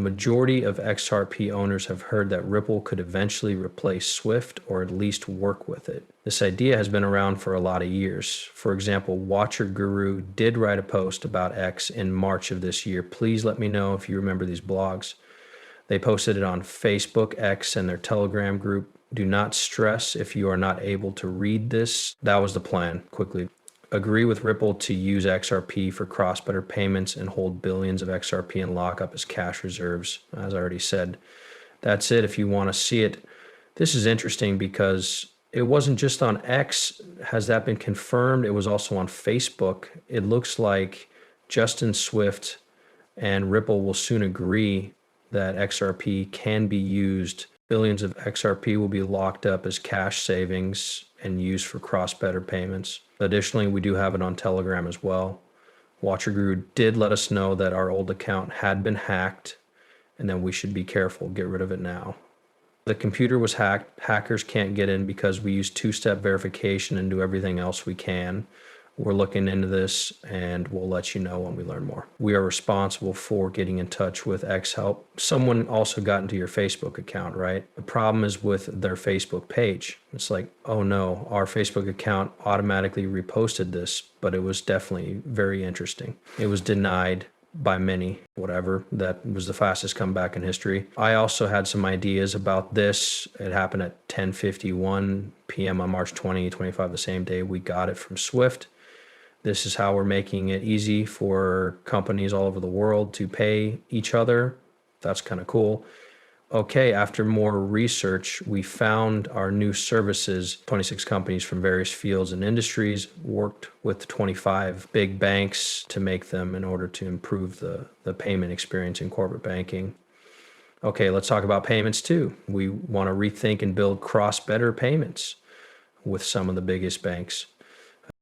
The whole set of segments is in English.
the majority of XRP owners have heard that Ripple could eventually replace Swift or at least work with it. This idea has been around for a lot of years. For example, Watcher Guru did write a post about X in March of this year. Please let me know if you remember these blogs. They posted it on Facebook, X, and their Telegram group. Do not stress if you are not able to read this. That was the plan. Quickly. Agree with Ripple to use XRP for cross-border payments and hold billions of XRP in lockup as cash reserves, as I already said. That's it if you want to see it. This is interesting because it wasn't just on X. Has that been confirmed? It was also on Facebook. It looks like Justin Swift and Ripple will soon agree that XRP can be used. Billions of XRP will be locked up as cash savings and used for cross-border payments. Additionally, we do have it on Telegram as well. Watcher Guru did let us know that our old account had been hacked and that we should be careful, get rid of it now. The computer was hacked. Hackers can't get in because we use two-step verification and do everything else we can. We're looking into this and we'll let you know when we learn more. We are responsible for getting in touch with X Help. Someone also got into your Facebook account, right? The problem is with their Facebook page. It's like, oh no, our Facebook account automatically reposted this, but it was definitely very interesting. It was denied by many, whatever. That was the fastest comeback in history. I also had some ideas about this. It happened at 10:51 p.m. on March 2025, the same day we got it from Swift. This is how we're making it easy for companies all over the world to pay each other. That's kind of cool. Okay, after more research, we found our new services. 26 companies from various fields and industries worked with 25 big banks to make them in order to improve the payment experience in corporate banking. Okay, let's talk about payments too. We want to rethink and build cross-border payments with some of the biggest banks.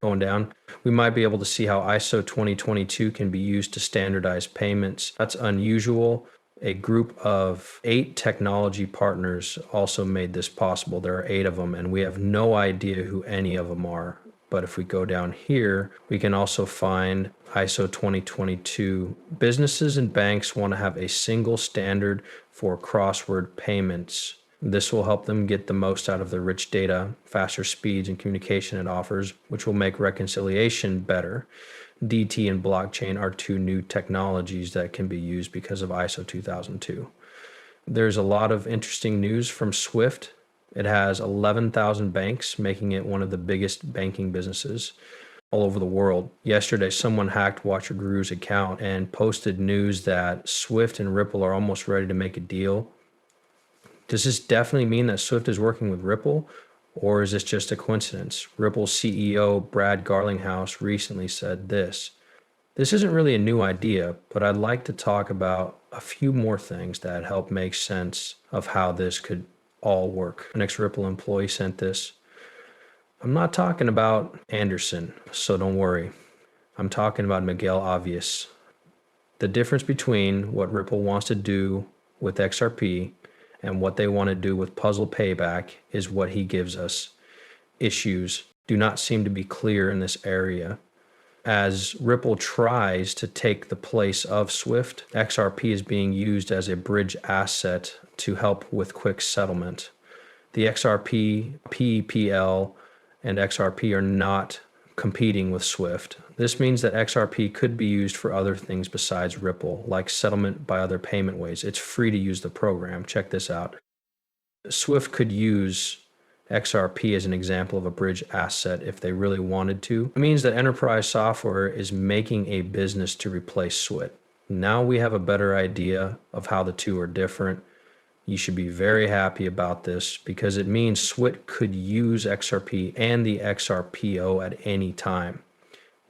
Going down, we might be able to see how ISO 2022 can be used to standardize payments. That's unusual. A group of 8 technology partners also made this possible. There are 8 of them, and we have no idea who any of them are. But if we go down here, we can also find ISO 2022. Businesses and banks want to have a single standard for cross-border payments. This will help them get the most out of their rich data, faster speeds and communication it offers, which will make reconciliation better. DT and blockchain are 2 new technologies that can be used because of ISO 2002. There's a lot of interesting news from Swift. It has 11,000 banks, making it one of the biggest banking businesses all over the world. Yesterday, someone hacked Watcher Guru's account and posted news that Swift and Ripple are almost ready to make a deal. Does this definitely mean that Swift is working with Ripple, or is this just a coincidence? Ripple's CEO, Brad Garlinghouse, recently said this. This isn't really a new idea, but I'd like to talk about a few more things that help make sense of how this could all work. An ex-Ripple employee sent this. I'm not talking about Anderson, so don't worry. I'm talking about Miguel Obvious. The difference between what Ripple wants to do with XRP and what they want to do with Puzzle Payback is what he gives us. Issues do not seem to be clear in this area. As Ripple tries to take the place of Swift, XRP is being used as a bridge asset to help with quick settlement. The XRP, PPL, and XRP are not competing with Swift. This means that XRP could be used for other things besides Ripple, like settlement by other payment ways. It's free to use the program. Check this out. Swift could use XRP as an example of a bridge asset if they really wanted to. It means that enterprise software is making a business to replace Swift. Now we have a better idea of how the two are different. You should be very happy about this because it means Swift could use XRP and the XRPO at any time.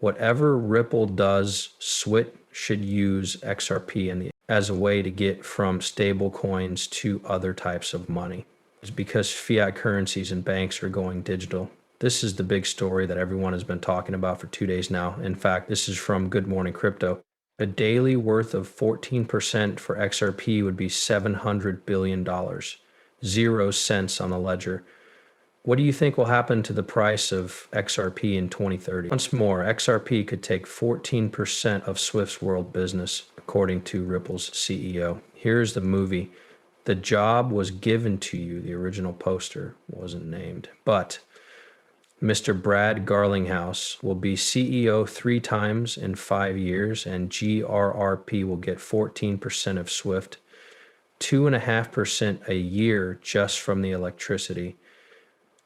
Whatever Ripple does, Swift should use XRP as a way to get from stable coins to other types of money. It's because fiat currencies and banks are going digital. This is the big story that everyone has been talking about for 2 days now. In fact, this is from Good Morning Crypto. A daily worth of 14% for XRP would be $700 billion. 0 cents on the ledger. What do you think will happen to the price of XRP in 2030? Once more, XRP could take 14% of Swift's world business, according to Ripple's CEO. Here's the movie. The job was given to you. The original poster wasn't named, but Mr. Brad Garlinghouse will be CEO 3 times in 5 years, and GRRP will get 14% of Swift, 2.5% a year just from the electricity.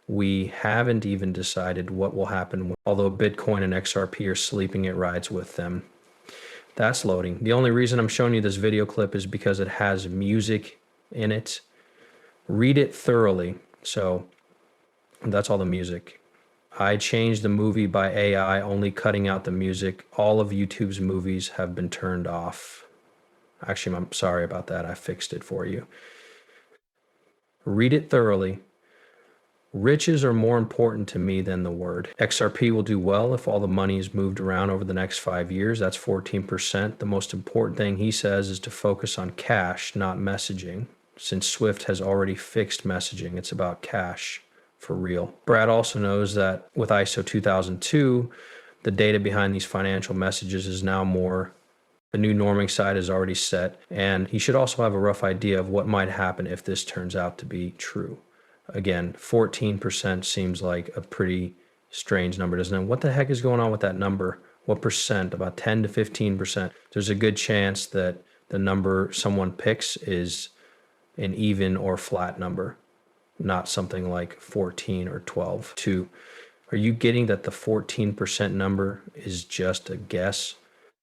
We haven't even decided what will happen, although Bitcoin and XRP are sleeping at rides with them. That's loading. The only reason I'm showing you this video clip is because it has music in it. Read it thoroughly. So that's all the music. I changed the movie by AI, only cutting out the music. All of YouTube's movies have been turned off. Actually, I'm sorry about that. I fixed it for you. Read it thoroughly. Riches are more important to me than the word. XRP will do well if all the money is moved around over the next 5 years. That's 14%. The most important thing he says is to focus on cash, not messaging. Since Swift has already fixed messaging, it's about cash for real. Brad also knows that with ISO 2002, the data behind these financial messages is now more. The new norming side is already set, and he should also have a rough idea of what might happen if this turns out to be true. Again, 14% seems like a pretty strange number, doesn't it? What the heck is going on with that number? What percent? About 10 to 15%. There's a good chance that the number someone picks is an even or flat number, not something like 14 or 12. 2. Are you getting that the 14% number is just a guess?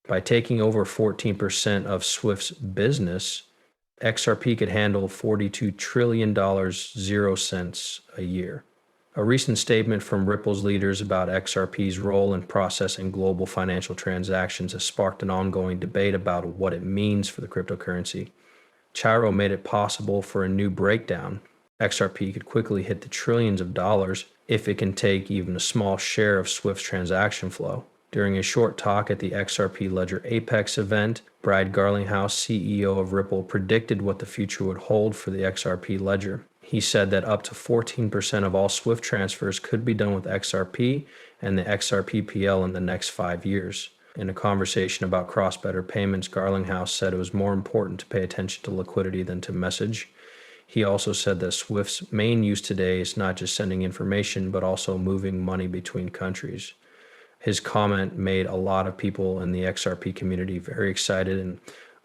By taking over 14% of Swift's business, XRP could handle $42 trillion, 0 cents a year. A recent statement from Ripple's leaders about XRP's role in processing global financial transactions has sparked an ongoing debate about what it means for the cryptocurrency. Chiro made it possible for a new breakdown. XRP could quickly hit the trillions of dollars if it can take even a small share of Swift's transaction flow. During a short talk at the XRP Ledger Apex event, Brad Garlinghouse, CEO of Ripple, predicted what the future would hold for the XRP ledger. He said that up to 14% of all Swift transfers could be done with XRP and the XRP-PL in the next 5 years. In a conversation about cross-border payments, Garlinghouse said it was more important to pay attention to liquidity than to message. He also said that Swift's main use today is not just sending information, but also moving money between countries. His comment made a lot of people in the XRP community very excited and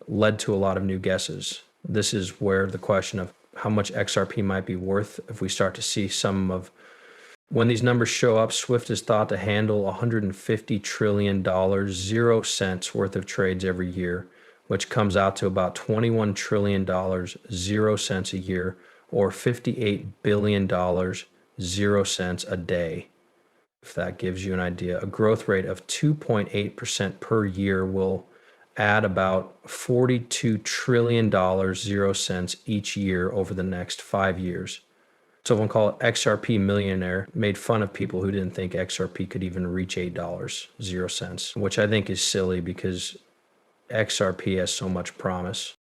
led to a lot of new guesses. This is where the question of how much XRP might be worth, if we start to see some of, when these numbers show up, Swift is thought to handle $150 trillion, 0 cents worth of trades every year, which comes out to about $21 trillion, 0 cents a year, or $58 billion, 0 cents a day. If that gives you an idea, a growth rate of 2.8% per year will add about $42 trillion, 0 cents each year over the next 5 years. Someone called XRP millionaire made fun of people who didn't think XRP could even reach $8, 0 cents, which I think is silly because XRP has so much promise.